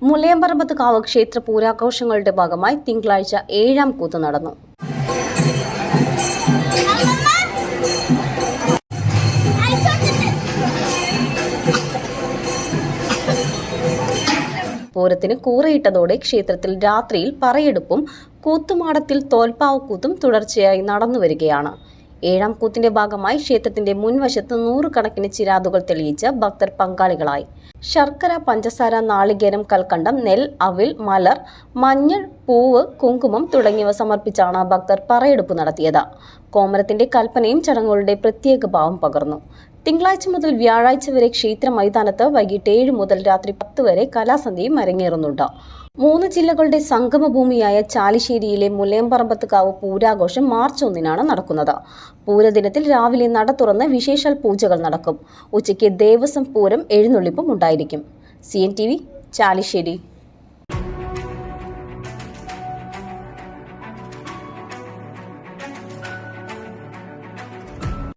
മുലയമ്പറമ്പത്തുകാവ് ക്ഷേത്ര പൂരാഘോഷങ്ങളുടെ ഭാഗമായി തിങ്കളാഴ്ച 7ാം കൂത്ത് നടന്നു. പൂരത്തിന് കൂറയിട്ടതോടെ ക്ഷേത്രത്തിൽ രാത്രിയിൽ പറയെടുപ്പും കൂത്തുമാടത്തിൽ തോൽപ്പാവക്കൂത്തും തുടർച്ചയായി നടന്നുവരികയാണ്. 7ാം കൂത്തിന്റെ ഭാഗമായി ക്ഷേത്രത്തിന്റെ മുൻവശത്ത് 100 കണക്കിന് ചിരാതുകൾ തെളിയിച്ച് ഭക്തർ പങ്കാളികളായി. ശർക്കര, പഞ്ചസാര, നാളികേരം, കൽക്കണ്ടം, നെൽ, അവിൽ, മലർ, മഞ്ഞൾ, പൂവ്, കുങ്കുമം തുടങ്ങിയവ സമർപ്പിച്ചാണ് ഭക്തർ പറയെടുപ്പ് നടത്തിയത്. കോമരത്തിന്റെ കൽപ്പനയും ചടങ്ങുകളുടെ പ്രത്യേക ഭാവം പകർന്നു. തിങ്കളാഴ്ച മുതൽ വ്യാഴാഴ്ച വരെ ക്ഷേത്ര മൈതാനത്ത് വൈകിട്ട് 7 മുതൽ രാത്രി 10 വരെ കലാസന്ധ്യയും അരങ്ങേറുന്നുണ്ട്. 3 ജില്ലകളുടെ സംഗമഭൂമിയായ ചാലിശ്ശേരിയിലെ മുലയമ്പറമ്പത്തുകാവ് പൂരാഘോഷം മാർച്ച് 1-നാണ് നടക്കുന്നത്. പൂരദിനത്തിൽ രാവിലെ നട തുറന്ന് വിശേഷാൽ പൂജകൾ നടക്കും. ഉച്ചയ്ക്ക് ദേവസ്വം പൂരം എഴുന്നള്ളിപ്പും ഉണ്ടായിരിക്കും. CNTV ചാലിശ്ശേരി.